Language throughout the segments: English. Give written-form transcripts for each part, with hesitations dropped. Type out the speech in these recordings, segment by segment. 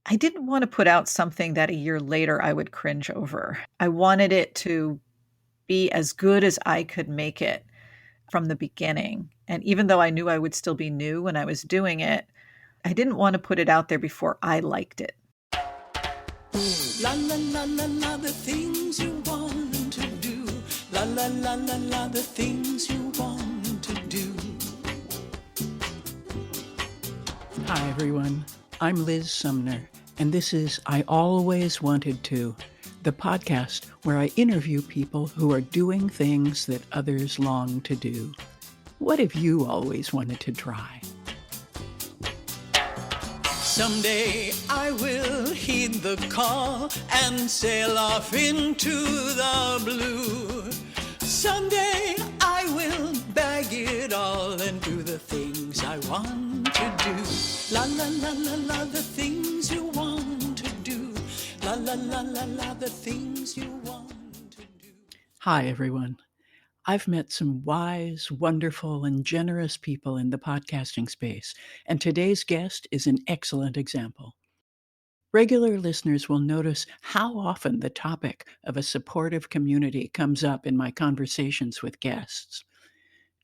I didn't want to put out something that a year later I would cringe over. I wanted it to be as good as I could make it from the beginning. And even though I knew I would still be new when I was doing it, I didn't want to put it out there before I liked it. La la la la la, the things you want to do. La la la la la, the things you want to do. Hi everyone, I'm Liz Sumner, and this is I Always Wanted To, the podcast where I interview people who are doing things that others long to do. What have you always wanted to try? Someday I will heed the call and sail off into the blue. Someday I will bag it all and do the things I want to do. La la la la la, the things you want to do. La la la la la, the things you want to do. Hi everyone. I've met some wise, wonderful, and generous people in the podcasting space, and today's guest is an excellent example. Regular listeners will notice how often the topic of a supportive community comes up in my conversations with guests.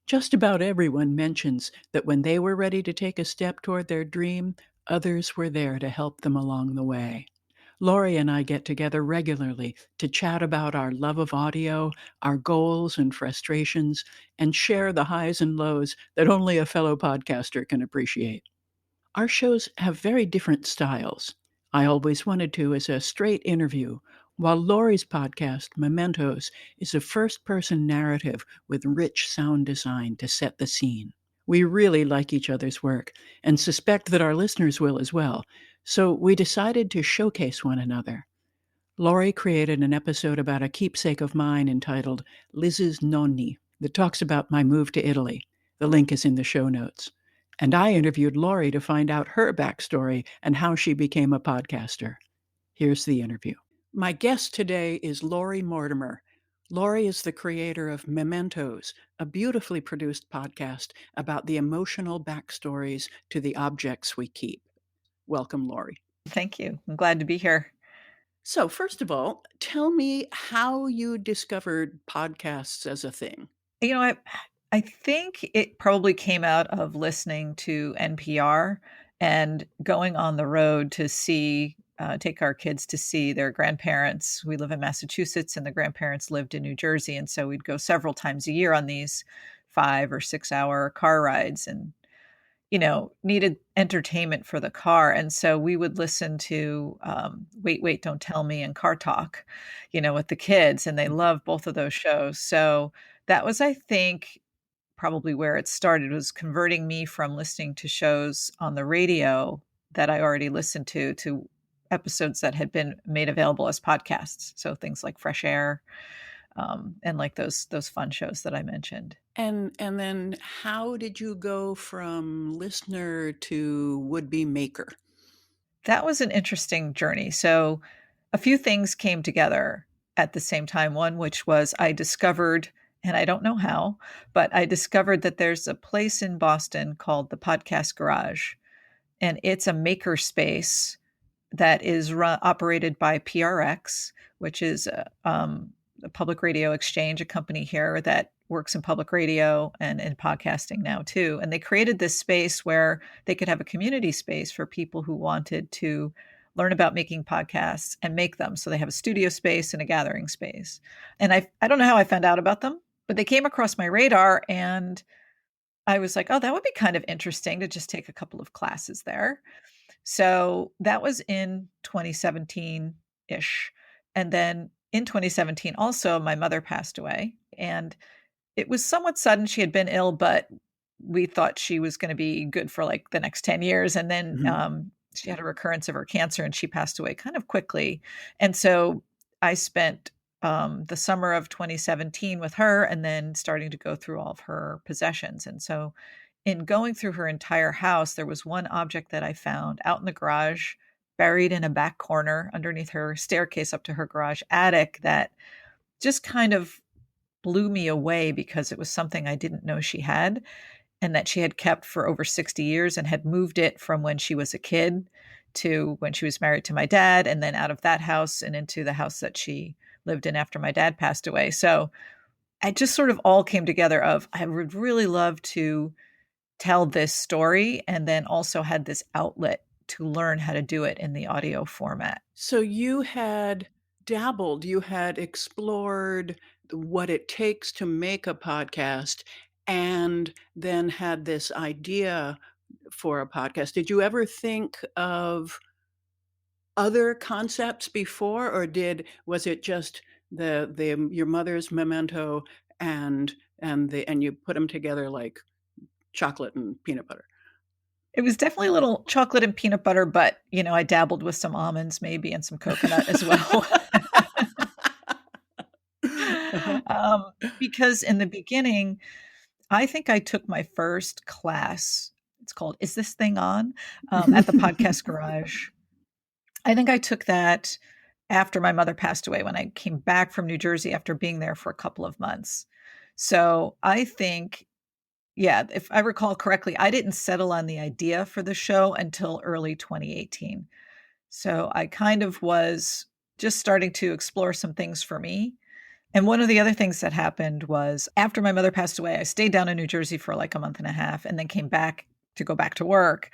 Just about everyone mentions that when they were ready to take a step toward their dream, others were there to help them along the way. Lori and I get together regularly to chat about our love of audio, our goals and frustrations, and share the highs and lows that only a fellow podcaster can appreciate. Our shows have very different styles. I Always Wanted To is a straight interview, while Lori's podcast, Mementos, is a first-person narrative with rich sound design to set the scene. We really like each other's work and suspect that our listeners will as well, so we decided to showcase one another. Lori created an episode about a keepsake of mine entitled Liz's Nonni that talks about my move to Italy. The link is in the show notes. And I interviewed Lori to find out her backstory and how she became a podcaster. Here's the interview. My guest today is Lori Mortimer. Lori is the creator of Mementos, a beautifully produced podcast about the emotional backstories to the objects we keep. Welcome, Lori. Thank you. I'm glad to be here. So, first of all, tell me how you discovered podcasts as a thing. You know, I think it probably came out of listening to NPR and going on the road to take our kids to see their grandparents. We live in Massachusetts and the grandparents lived in New Jersey. And so we'd go several times a year on these 5 or 6 hour car rides and, needed entertainment for the car. And so we would listen to Wait, Wait, Don't Tell Me and Car Talk, with the kids. And they love both of those shows. So that was, I think, probably where it started, was converting me from listening to shows on the radio that I already listened to episodes that had been made available as podcasts. So things like Fresh Air, and like those fun shows that I mentioned. And then how did you go from listener to would-be maker? That was an interesting journey. So a few things came together at the same time. One, which was I discovered, and I don't know how, but I discovered that there's a place in Boston called the Podcast Garage, and it's a maker space that is operated by PRX, which is a public radio exchange, a company here that works in public radio and in podcasting now too. And they created this space where they could have a community space for people who wanted to learn about making podcasts and make them. So they have a studio space and a gathering space. And I don't know how I found out about them, but they came across my radar and I was like, oh, that would be kind of interesting to just take a couple of classes there. So that was in 2017-ish. And then in 2017, also, my mother passed away. And it was somewhat sudden. She had been ill, but we thought she was going to be good for like the next 10 years. And then she had a recurrence of her cancer and she passed away kind of quickly. And so I spent the summer of 2017 with her and then starting to go through all of her possessions. And so in going through her entire house, there was one object that I found out in the garage, buried in a back corner underneath her staircase up to her garage attic, that just kind of blew me away because it was something I didn't know she had and that she had kept for over 60 years and had moved it from when she was a kid to when she was married to my dad, and then out of that house and into the house that she lived in after my dad passed away. So it just sort of all came together of I would really love to tell this story and then also had this outlet to learn how to do it in the audio format. So you had dabbled, you had explored what it takes to make a podcast and then had this idea for a podcast. Did you ever think of other concepts before, or was it just the your mother's memento and you put them together like chocolate and peanut butter? It was definitely a little chocolate and peanut butter, but, I dabbled with some almonds maybe and some coconut as well. Uh-huh. Um, because in the beginning, I think I took my first class. It's called Is This Thing On? At the Podcast Garage. I think I took that after my mother passed away when I came back from New Jersey after being there for a couple of months. So I think, yeah, if I recall correctly, I didn't settle on the idea for the show until early 2018. So I kind of was just starting to explore some things for me. And one of the other things that happened was after my mother passed away, I stayed down in New Jersey for like a month and a half and then came back to go back to work.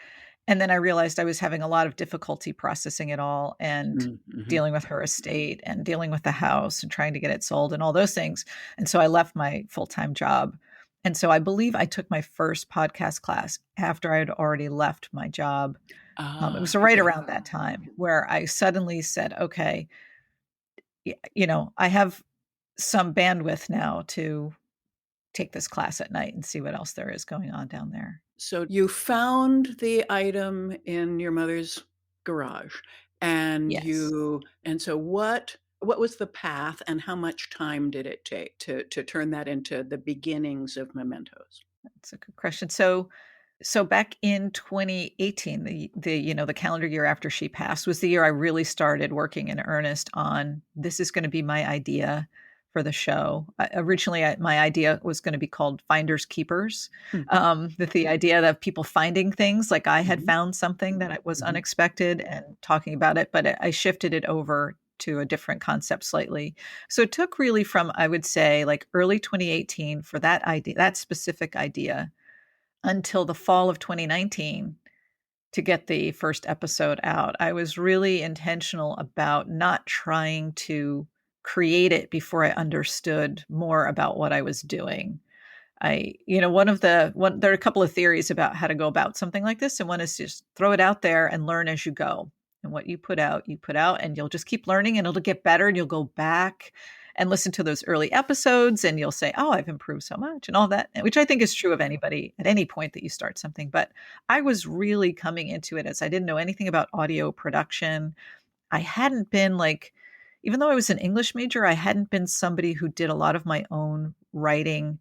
And then I realized I was having a lot of difficulty processing it all and Mhm. dealing with her estate and dealing with the house and trying to get it sold and all those things. And so I left my full-time job. And so I believe I took my first podcast class after I had already left my job. It was right Okay. around that time where I suddenly said, okay, I have some bandwidth now to take this class at night and see what else there is going on down there. So you found the item in your mother's garage Yes, and so what was the path and how much time did it take to turn that into the beginnings of mementos? that's a good question. So back in 2018, the calendar year after she passed was the year I really started working in earnest on this is going to be my idea for the show. Originally, my idea was going to be called Finders Keepers, Hmm. with the idea of people finding things like I had Mhm. found something that it was Mhm. unexpected and talking about it, but I shifted it over to a different concept slightly. So it took really from I would say like early 2018 for that idea, that specific idea until the fall of 2019 to get the first episode out. I was really intentional about not trying to create it before I understood more about what I was doing. There are a couple of theories about how to go about something like this. And one is just throw it out there and learn as you go. And what you put out, and you'll just keep learning and it'll get better. And you'll go back and listen to those early episodes and you'll say, oh, I've improved so much and all that, which I think is true of anybody at any point that you start something. But I was really coming into it as I didn't know anything about audio production. I hadn't been like, even though I was an English major, I hadn't been somebody who did a lot of my own writing,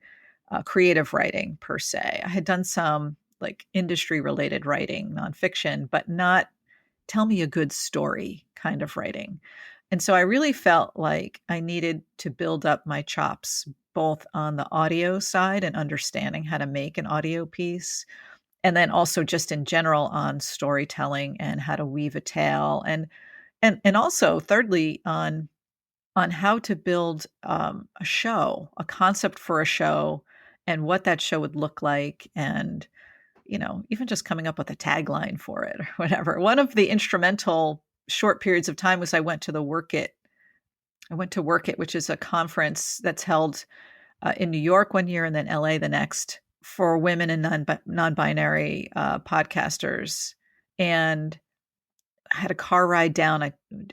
creative writing per se. I had done some like industry related writing, nonfiction, but not tell me a good story kind of writing. And so I really felt like I needed to build up my chops both on the audio side and understanding how to make an audio piece, and then also just in general on storytelling and how to weave a tale, and also thirdly on how to build a show, a concept for a show, and what that show would look like, and even just coming up with a tagline for it or whatever. One of the instrumental short periods of time was I went to Work It, which is a conference that's held in New York one year and then LA the next for women and non-binary podcasters. And I had a car ride down.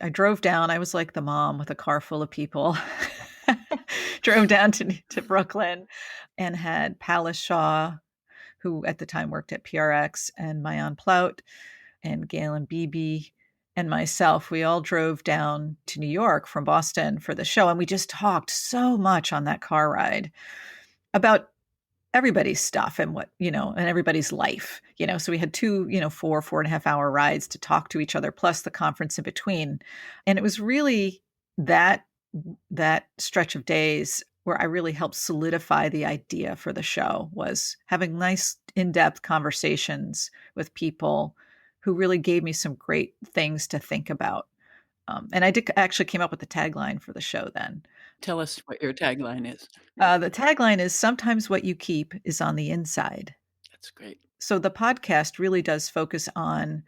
I drove down. I was like the mom with a car full of people. Drove down to Brooklyn and had Palace Shaw, who at the time worked at PRX, and Mayan Plout and Galen Beebe and myself. We all drove down to New York from Boston for the show. And we just talked so much on that car ride about everybody's stuff and and everybody's life. So we had two, 4.5 hour rides to talk to each other, plus the conference in between. And it was really that that stretch of days where I really helped solidify the idea for the show, was having nice in-depth conversations with people who really gave me some great things to think about. And I did actually came up with the tagline for the show then. Tell us what your tagline is. The tagline is sometimes what you keep is on the inside. That's great. So the podcast really does focus on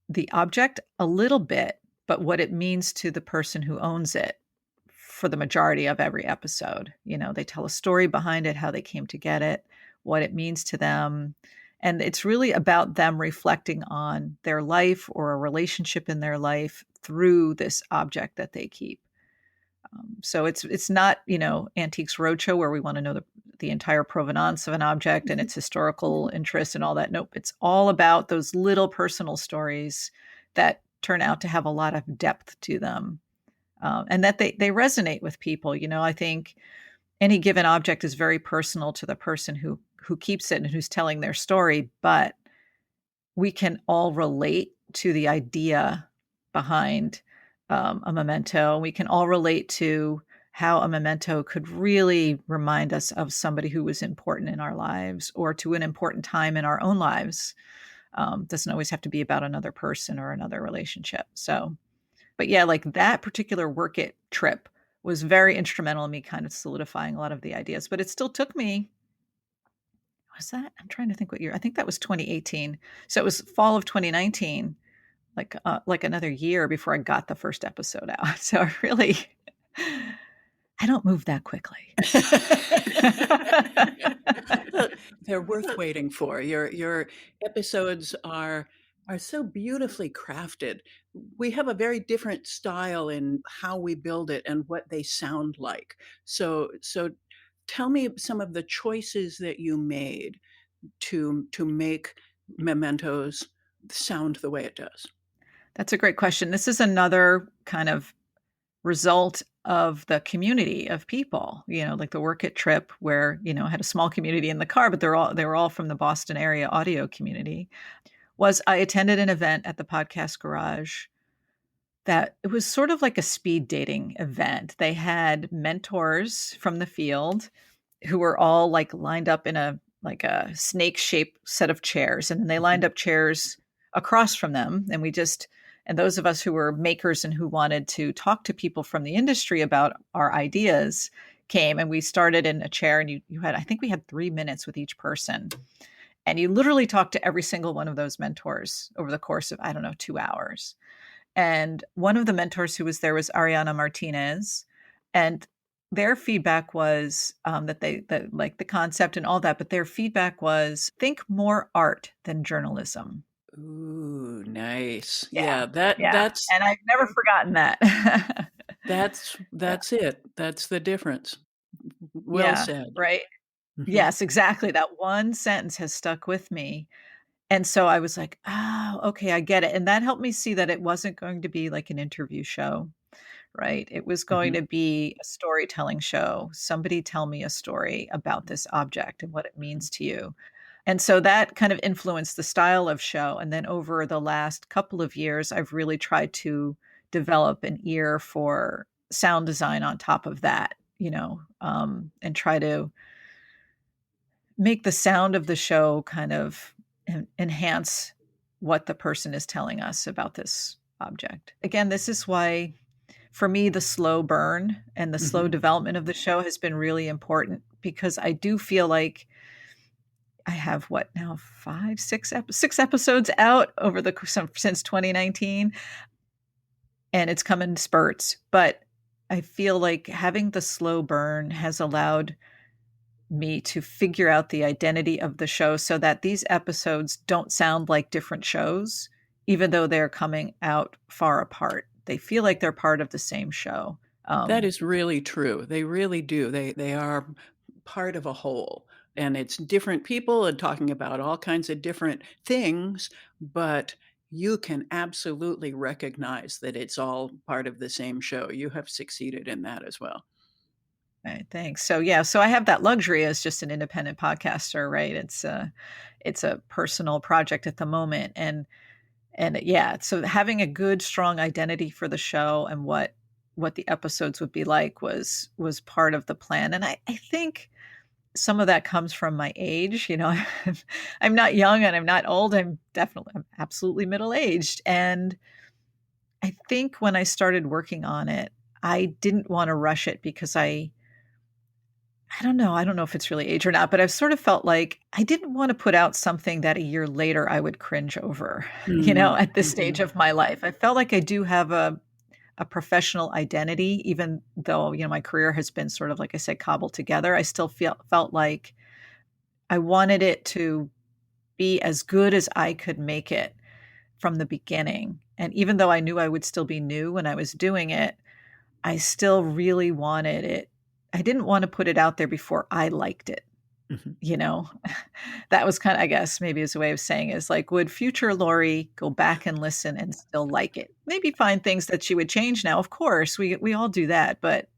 the object a little bit, but what it means to the person who owns it for the majority of every episode. They tell a story behind it, how they came to get it, what it means to them. And it's really about them reflecting on their life or a relationship in their life through this object that they keep. So it's not, Antiques Roadshow where we want to know the entire provenance of an object and its historical interest and all that. Nope. It's all about those little personal stories that turn out to have a lot of depth to them. And that they resonate with people. I think any given object is very personal to the person who keeps it and who's telling their story, but we can all relate to the idea behind a memento. We can all relate to how a memento could really remind us of somebody who was important in our lives or to an important time in our own lives. Doesn't always have to be about another person or another relationship. So, but yeah, like that particular work it trip was very instrumental in me kind of solidifying a lot of the ideas. But it still took me, was that? I'm trying to think what year. I think that was 2018. So it was fall of 2019, like another year before I got the first episode out. So I don't move that quickly. They're worth waiting for. Your episodes are so beautifully crafted. We have a very different style in how we build it and what they sound like. So tell me some of the choices that you made to make Mementos sound the way it does. That's a great question. This is another kind of result of the community of people, like the Work It trip where, I had a small community in the car, but they were all from the Boston area audio community. Was I attended an event at the Podcast Garage that it was sort of like a speed dating event. They had mentors from the field who were all like lined up in a snake shaped set of chairs. And then they lined up chairs across from them. And those of us who were makers and who wanted to talk to people from the industry about our ideas came, and we started in a chair, and I think we had 3 minutes with each person. And you literally talked to every single one of those mentors over the course of, 2 hours. And one of the mentors who was there was Ariana Martinez. And their feedback was that like the concept and all that, but their feedback was think more art than journalism. Ooh, nice. Yeah. That's and I've never forgotten that. that's it. That's the difference. Well said. Right. Mm-hmm. Yes, exactly. That one sentence has stuck with me. And so I was like, oh, okay, I get it. And that helped me see that it wasn't going to be like an interview show, right? It was going to be a storytelling show. Somebody tell me a story about this object and what it means to you. And so that kind of influenced the style of show. And then over the last couple of years, I've really tried to develop an ear for sound design on top of that, and try to make the sound of the show kind of enhance what the person is telling us about this object. Again, this is why, for me, the slow burn and the slow development of the show has been really important, because I do feel like I have six episodes out over since 2019, and it's come in spurts. But I feel like having the slow burn has allowed me to figure out the identity of the show so that these episodes don't sound like different shows, even though they're coming out far apart. They feel like they're part of the same show. That is really true. They really do. They are part of a whole. And it's different people and talking about all kinds of different things, but you can absolutely recognize that it's all part of the same show. You have succeeded in that as well. Right, thanks. So I have that luxury as just an independent podcaster, right? It's a personal project at the moment, and yeah. So having a good, strong identity for the show and what the episodes would be like was part of the plan. And I think some of that comes from my age. I'm not young and I'm not old. I'm absolutely middle-aged. And I think when I started working on it, I didn't want to rush it because I don't know. I don't know if it's really age or not, but I've sort of felt like I didn't want to put out something that a year later I would cringe over, Mm, at this stage mhm. of my life. I felt like I do have a professional identity, even though, my career has been sort of, like I said, cobbled together. I still felt like I wanted it to be as good as I could make it from the beginning. And even though I knew I would still be new when I was doing it, I still really wanted it. I didn't want to put it out there before I liked it, Mhm. you know? That was kind of, I guess, maybe as a way of saying is like, would future Lori go back and listen and still like it? Maybe find things that she would change now. Of course, we all do that, but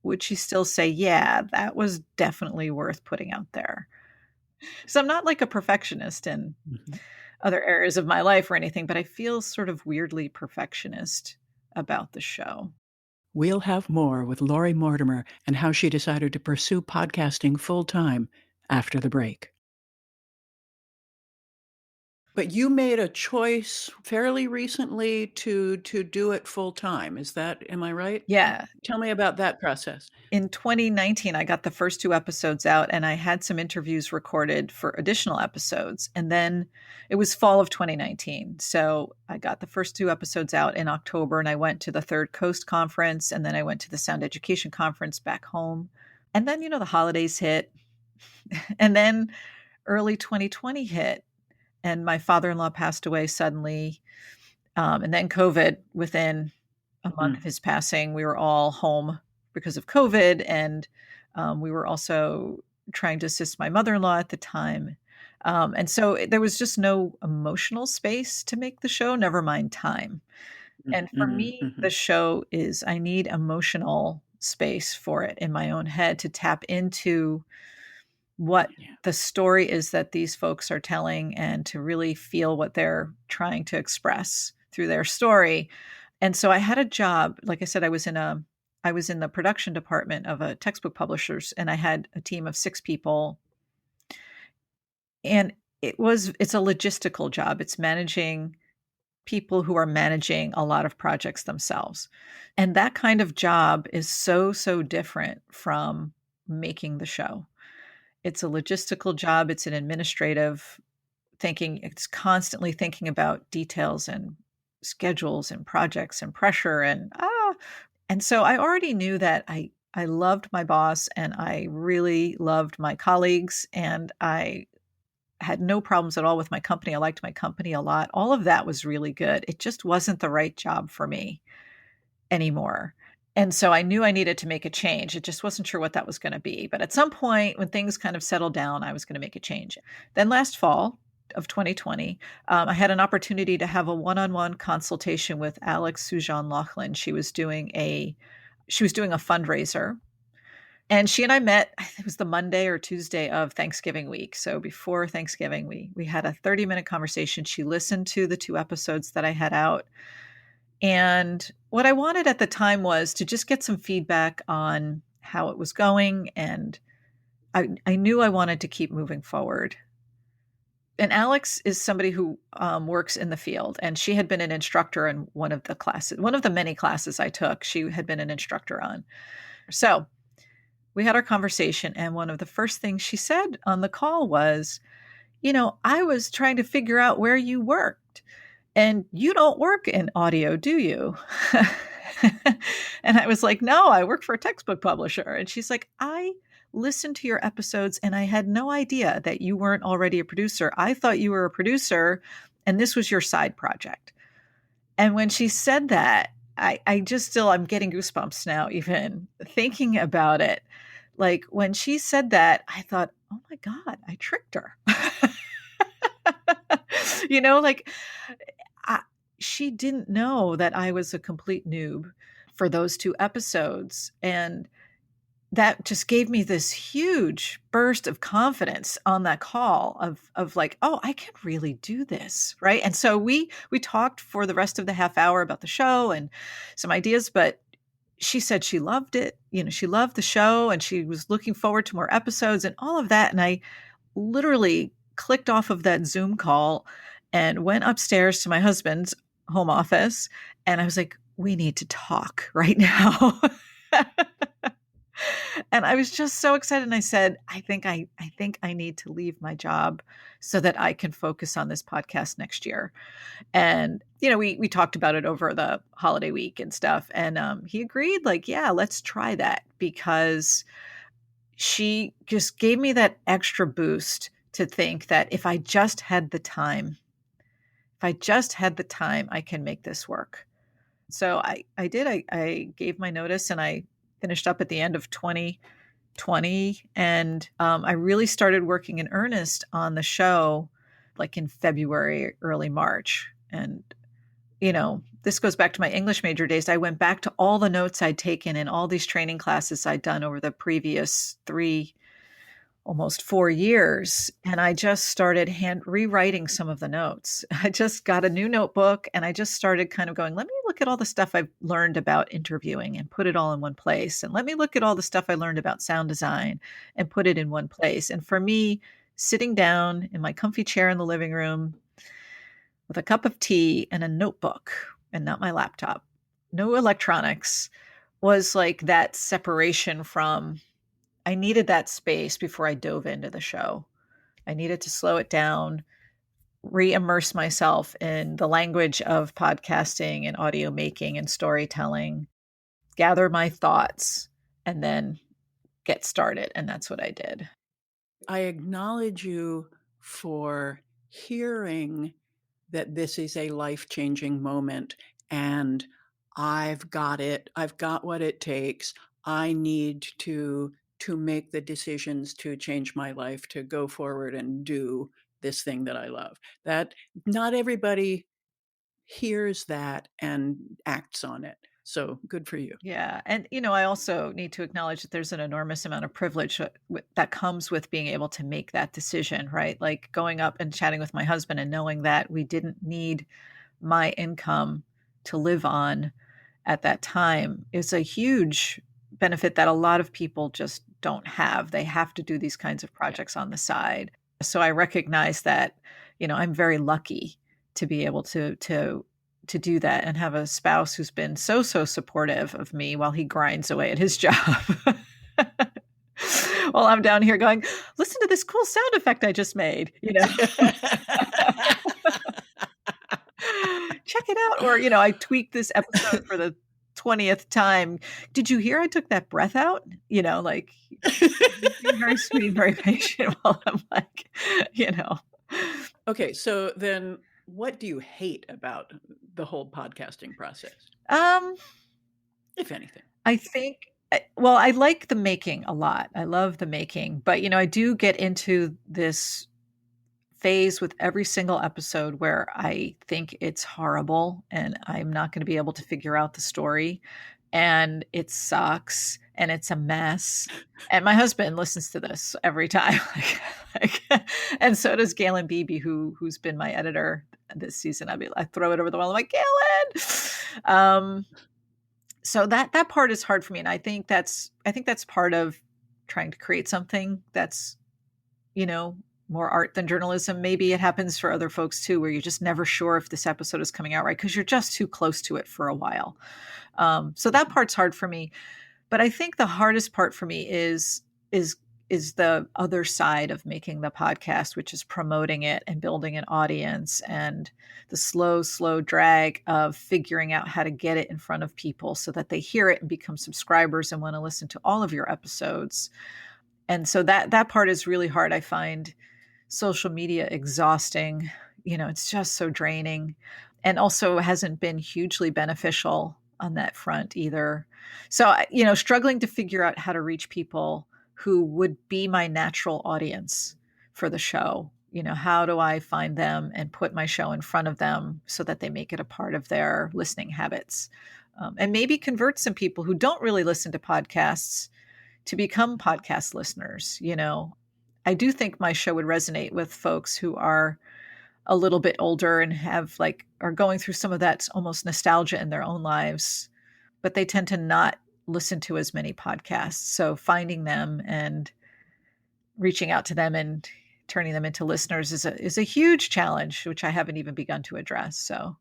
would she still say, yeah, that was definitely worth putting out there? So I'm not like a perfectionist in Mhm. other areas of my life or anything, but I feel sort of weirdly perfectionist about the show. We'll have more with Lori Mortimer and how she decided to pursue podcasting full time after the break. But you made a choice fairly recently to do it full time. Am I right? Yeah. Tell me about that process. In 2019, I got the first 2 episodes out, and I had some interviews recorded for additional episodes, and then it was fall of 2019, so I got the first 2 episodes out in October, and I went to the Third Coast Conference, and then I went to the Sound Education Conference back home, and then, the holidays hit, and then early 2020 hit, and my father-in-law passed away suddenly, and then COVID within a month Mm, of his passing. We were all home because of COVID, and we were also trying to assist my mother-in-law at the time. And so there was just no emotional space to make the show, never mind time. mm, And for mm, me, the mhm. show is I need emotional space for it in my own head to tap into what Yeah. the story is that these folks are telling and to really feel what they're trying to express through their story. And so I had a job, like I said, I was in the production department of a textbook publishers, and I had a team of 6 people, and it's a logistical job. It's managing people who are managing a lot of projects themselves. And that kind of job is so, so different from making the show. It's a logistical job, it's an administrative thinking, it's constantly thinking about details and schedules and projects and pressure and so I already knew that I loved my boss and I really loved my colleagues and I had no problems at all with my company. I liked my company a lot. All of that was really good. It just wasn't the right job for me anymore. And so I knew I needed to make a change. It just wasn't sure what that was going to be. But at some point, when things kind of settled down, I was going to make a change. Then last fall of 2020, I had an opportunity to have a one-on-one consultation with Alex Sujan Laughlin. She was doing a fundraiser, and she and I met. I think it was the Monday or Tuesday of Thanksgiving week. So before Thanksgiving, we had a 30-minute conversation. She listened to the 2 episodes that I had out, and what I wanted at the time was to just get some feedback on how it was going, and I knew I wanted to keep moving forward. And Alex is somebody who works in the field, and she had been an instructor in one of the many classes I took. She had been an instructor on. So we had our conversation, and one of the first things she said on the call was, I was trying to figure out where you worked. And you don't work in audio, do you? And I was like, no, I work for a textbook publisher. And she's like, I listened to your episodes and I had no idea that you weren't already a producer. I thought you were a producer and this was your side project. And when she said that, I just still, I'm getting goosebumps now, even thinking about it. Like when she said that, I thought, oh my God, I tricked her. Like I she didn't know that I was a complete noob for those 2 episodes, and that just gave me this huge burst of confidence on that call of like, "Oh, I can really do this," right? And so we talked for the rest of the half hour about the show and some ideas, but she said she loved it. She loved the show and she was looking forward to more episodes and all of that. And I literally clicked off of that Zoom call and went upstairs to my husband's home office. And I was like, we need to talk right now. And I was just so excited. And I said, I think I need to leave my job so that I can focus on this podcast next year. And, we talked about it over the holiday week and stuff. And he agreed, like, yeah, let's try that, because she just gave me that extra boost to think that if I just had the time, I can make this work. So I did. I gave my notice and I finished up at the end of 2020. And I really started working in earnest on the show like in February, early March. And, this goes back to my English major days. I went back to all the notes I'd taken in all these training classes I'd done over the previous almost 4 years. And I just started rewriting some of the notes. I just got a new notebook and I just started kind of going, let me look at all the stuff I've learned about interviewing and put it all in one place. And let me look at all the stuff I learned about sound design and put it in one place. And for me, sitting down in my comfy chair in the living room with a cup of tea and a notebook and not my laptop, no electronics, was like that separation from, I needed that space before I dove into the show. I needed to slow it down, re-immerse myself in the language of podcasting and audio making and storytelling, gather my thoughts, and then get started. And that's what I did. I acknowledge you for hearing that this is a life-changing moment and I've got it. I've got what it takes. I need to make the decisions to change my life, to go forward and do this thing that I love. That not everybody hears that and acts on it. So good for you. Yeah. And, I also need to acknowledge that there's an enormous amount of privilege that comes with being able to make that decision, right? Like going up and chatting with my husband and knowing that we didn't need my income to live on at that time is a huge benefit that a lot of people just don't have. They have to do these kinds of projects on the side. So I recognize that, I'm very lucky to be able to do that and have a spouse who's been so supportive of me while he grinds away at his job. While I'm down here going, listen to this cool sound effect I just made, check it out. Or, I tweaked this episode for the 20th time. Did you hear I took that breath out? Like being very sweet, very patient while I'm like, Okay, so then what do you hate about the whole podcasting process? If anything. I think, well, I like the making a lot. I love the making, but I do get into this phase with every single episode where I think it's horrible and I'm not going to be able to figure out the story and it sucks and it's a mess. And my husband listens to this every time. And so does Galen Beebe, who's been my editor this season. I throw it over the wall. I'm like, Galen. So that part is hard for me. And I think that's part of trying to create something that's, more art than journalism. Maybe it happens for other folks too, where you're just never sure if this episode is coming out right because you're just too close to it for a while. So that part's hard for me. But I think the hardest part for me is the other side of making the podcast, which is promoting it and building an audience and the slow drag of figuring out how to get it in front of people so that they hear it and become subscribers and want to listen to all of your episodes. And so that part is really hard. I find social media exhausting. It's just so draining and also hasn't been hugely beneficial on that front either. So, struggling to figure out how to reach people who would be my natural audience for the show. How do I find them and put my show in front of them so that they make it a part of their listening habits, and maybe convert some people who don't really listen to podcasts to become podcast listeners. I do think my show would resonate with folks who are a little bit older and are going through some of that almost nostalgia in their own lives, but they tend to not listen to as many podcasts. So finding them and reaching out to them and turning them into listeners is a huge challenge, which I haven't even begun to address. So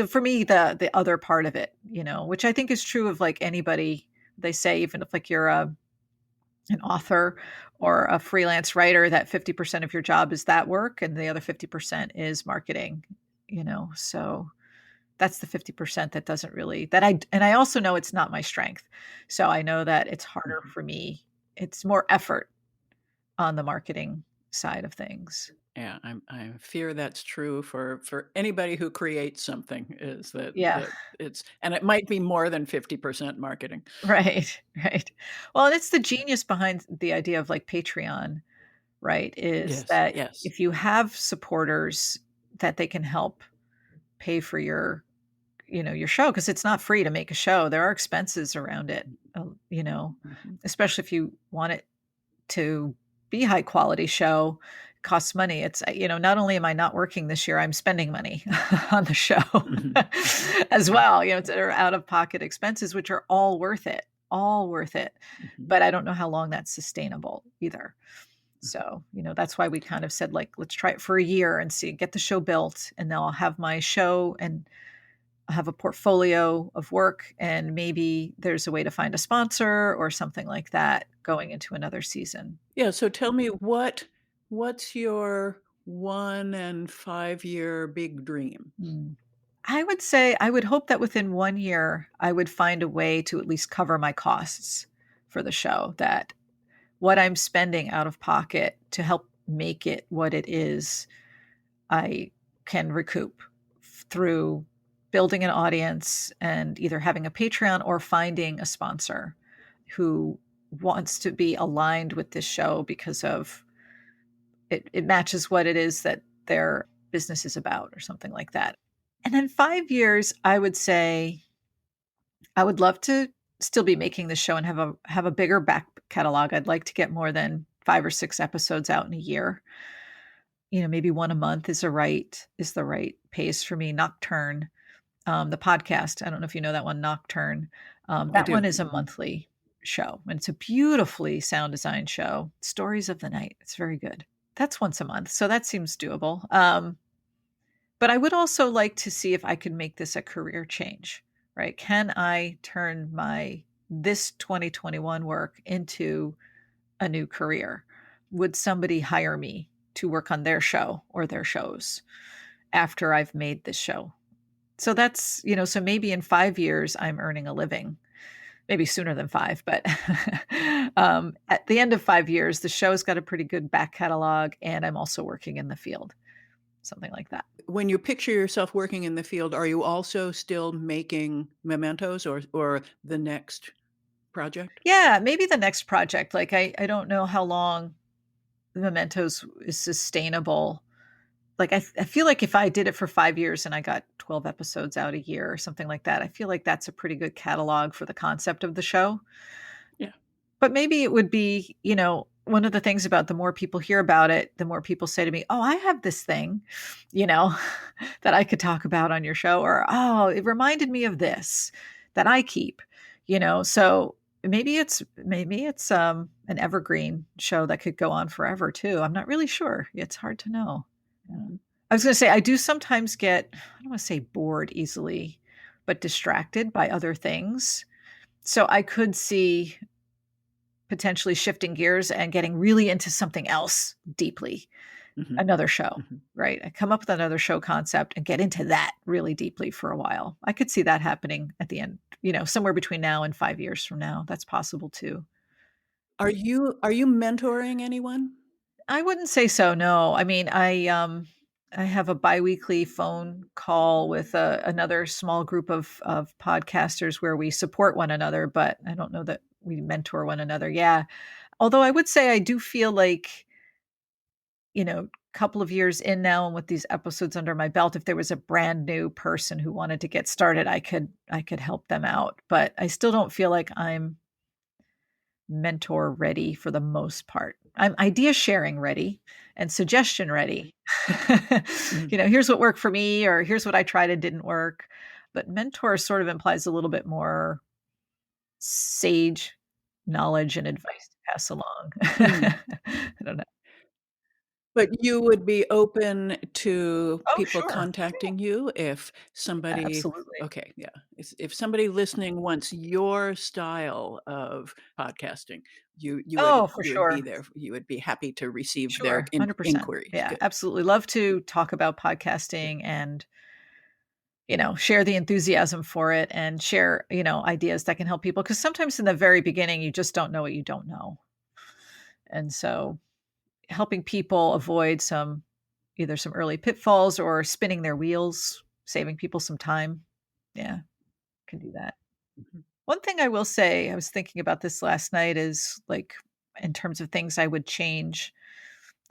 for me, the other part of it, which I think is true of like anybody, they say, even if like you're an author or a freelance writer, that 50% of your job is that work and the other 50% is marketing, so that's the 50% that doesn't really, and I also know it's not my strength. So I know that it's harder Mhm. for me. It's more effort on the marketing side of things. Yeah, I fear that's true for anybody who creates something, is that Yeah. that it's, and it might be more than 50% marketing. Right. Right. Well, and it's the genius behind the idea of like Patreon, right? Is Yes, that yes. if you have supporters that they can help pay for your show, because it's not free to make a show. There are expenses around it, Mhm. especially if you want it to be high quality show. It costs money. It's, not only am I not working this year, I'm spending money on the show Mhm. Mhm. as Mhm. well. It's out of pocket expenses, which are all worth it. Mhm. But I don't know how long that's sustainable either. Mhm. So, that's why we kind of said, like, let's try it for a year and see, get the show built, and then I'll have my show and I'll have a portfolio of work, and maybe there's a way to find a sponsor or something like that going into another season. Yeah, so tell me, what's your 1 and 5-year big dream? Mm. I would say I would hope that within 1 year, I would find a way to at least cover my costs for the show, that what I'm spending out of pocket to help make it what it is, I can recoup through building an audience and either having a Patreon or finding a sponsor who wants to be aligned with this show because of it matches what it is that their business is about or something like that. And then 5 years, I would say I would love to still be making the show and have a bigger back catalog. I'd like to get more than 5 or 6 episodes out in a year. Maybe one a month is the right pace for me. Nocturne, the podcast. I don't know if you know that one, Nocturne. I That one do. is a Mhm. monthly show, and it's a beautifully sound designed show. Stories of the Night. It's very good. That's once a month, so that seems doable. But I would also like to see if I could make this a career change, right? Can I turn my this 2021 work into a new career? Would somebody hire me to work on their show or their shows after I've made this show? So so maybe in 5 years, I'm earning a living, maybe sooner than five, but at the end of 5 years, the show's got a pretty good back catalog, and I'm also working in the field, something like that. When you picture yourself working in the field, are you also still making mementos, or the next project? Yeah, maybe the next project. Like I don't know how long the Mementos is sustainable. Like I feel like if I did it for 5 years and I got 12 episodes out a year or something like that, I feel like that's a pretty good catalog for the concept of the show. Yeah. But maybe it would be, one of the things about the more people hear about it, the more people say to me, "Oh, I have this thing, you know, that I could talk about on your show," or "Oh, it reminded me of this that I keep," So maybe it's an evergreen show that could go on forever too. I'm not really sure. It's hard to know. Yeah. Mhm. I was going to say I do sometimes get, I don't want to say bored easily, but distracted by other things. So I could see potentially shifting gears and getting really into something else deeply, Mhm. another show, Mhm. right? I come up with another show concept and get into that really deeply for a while. I could see that happening at the end, somewhere between now and 5 years from now. That's possible too. Are you mentoring anyone? I wouldn't say so, no. I mean, I have a biweekly phone call with another small group of podcasters where we support one another, but I don't know that we mentor one another. Yeah. Although I would say I do feel like, couple of years in now and with these episodes under my belt, if there was a brand new person who wanted to get started, I could help them out. But I still don't feel like I'm mentor ready for the most part. I'm idea sharing ready and suggestion ready. Mhm. Here's what worked for me, or here's what I tried and didn't work. But mentor sort of implies a little bit more sage knowledge and advice to pass along. Mm. I don't know. But you would be open to Oh, people sure. contacting you if somebody Absolutely. okay, yeah. If somebody listening wants your style of podcasting, Oh, for you would be sure. there. You would be happy to receive their Sure. 100%. inquiries. Yeah, Good. absolutely. Love to talk about Good. podcasting and, share the enthusiasm for it and share, ideas that can help people. Because sometimes in the very beginning, you just don't know what you don't know. And so helping people avoid either some early pitfalls or spinning their wheels, saving people some time. Yeah, can do that. Mhm. One thing I will say, I was thinking about this last night is like in terms of things I would change.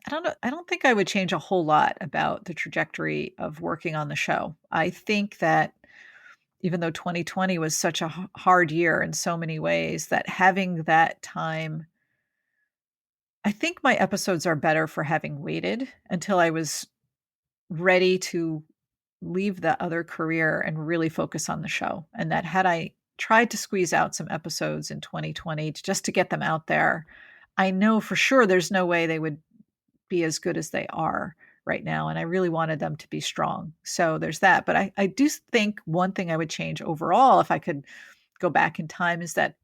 I don't know. I don't think I would change a whole lot about the trajectory of working on the show. I think that even though 2020 was such a hard year in so many ways, that having that time, I think my episodes are better for having waited until I was ready to leave the other career and really focus on the show. And that had I tried to squeeze out some episodes in 2020 just to get them out there, I know for sure there's no way they would be as good as they are right now. And I really wanted them to be strong. So there's that. But I do think one thing I would change overall, if I could go back in time, is that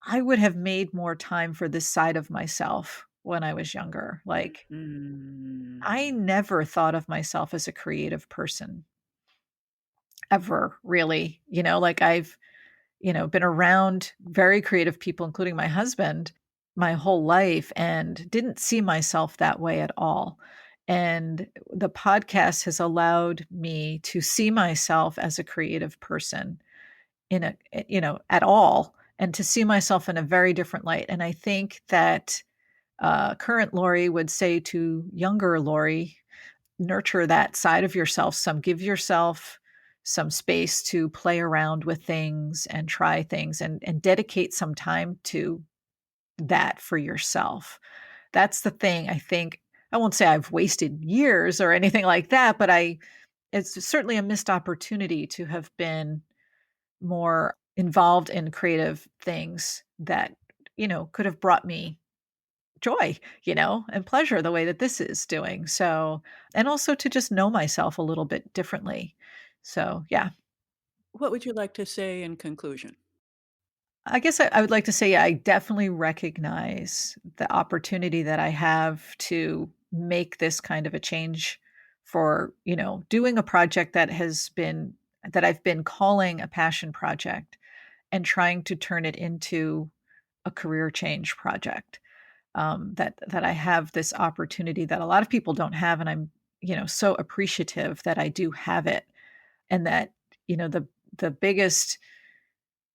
I would have made more time for this side of myself when I was younger. Like, I Mm. never thought of myself as a creative person ever, really. Like I've, been around very creative people, including my husband, my whole life and didn't see myself that way at all. And the podcast has allowed me to see myself as a creative person at all, and to see myself in a very different light. And I think that current Lori would say to younger Lori, nurture that side of yourself some, give yourself some space to play around with things and try things and dedicate some time to that for yourself. That's the thing. I think I won't say I've wasted years or anything like that, but it's certainly a missed opportunity to have been more involved in creative things that, could have brought me joy, and pleasure the way that this is doing. So, and also to just know myself a little bit differently. So, yeah, What would you like to say in conclusion? I guess I would like to say I definitely recognize the opportunity that I have to make this kind of a change for, doing a project that I've been calling a passion project and trying to turn it into a career change project. That I have this opportunity that a lot of people don't have, and I'm so appreciative that I do have it, and that the biggest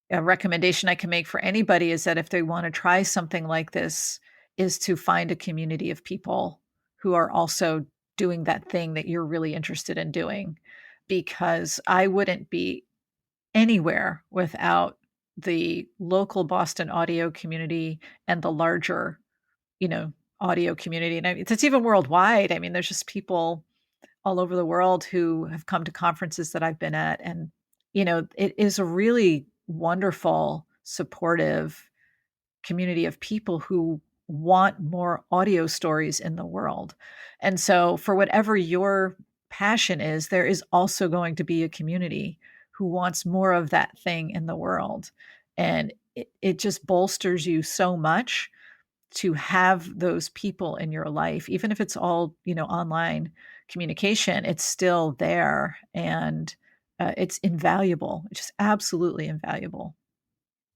recommendation I can make for anybody is that if they want to try something like this, is to find a community of people who are also doing that thing that you're really interested in doing, because I wouldn't be anywhere without the local Boston audio community and the larger you know, audio community, and it's even worldwide. I mean, there's just people all over the world who have come to conferences that I've been at, and, it is a really wonderful, supportive community of people who want more audio stories in the world. And so for whatever your passion is, there is also going to be a community who wants more of that thing in the world. And it just bolsters you so much to have those people in your life, even if it's all, online communication, it's still there. And it's invaluable. It's just absolutely invaluable.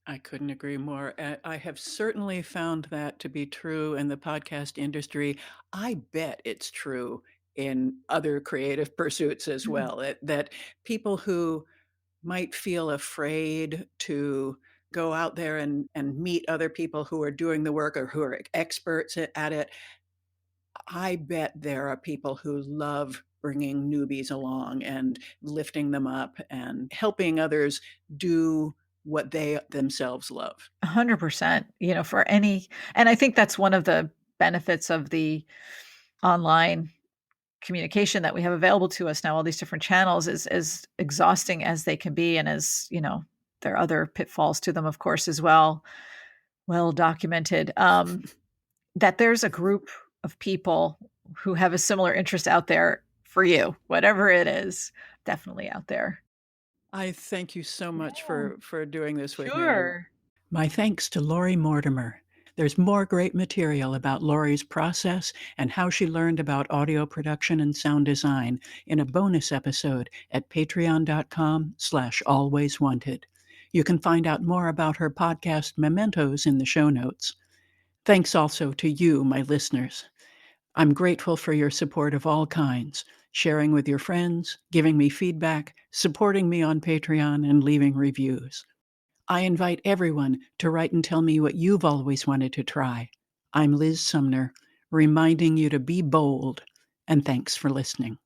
I couldn't agree more. I have certainly found that to be true in the podcast industry. I bet it's true in other creative pursuits as Mhm. well. That people who might feel afraid to go out there and meet other people who are doing the work or who are experts at it, I bet there are people who love bringing newbies along and lifting them up and helping others do what they themselves love. 100%, for any, and I think that's one of the benefits of the online communication that we have available to us now, all these different channels, is as exhausting as they can be, and as, there are other pitfalls to them, of course, as well documented. That there's a group of people who have a similar interest out there for you, whatever it is, definitely out there. I thank you so much Yeah. for doing this with me. Sure. My thanks to Lori Mortimer. There's more great material about Lori's process and how she learned about audio production and sound design in a bonus episode at patreon.com/alwayswanted. You can find out more about her podcast Mementos in the show notes. Thanks also to you, my listeners. I'm grateful for your support of all kinds, sharing with your friends, giving me feedback, supporting me on Patreon, and leaving reviews. I invite everyone to write and tell me what you've always wanted to try. I'm Liz Sumner, reminding you to be bold, and thanks for listening.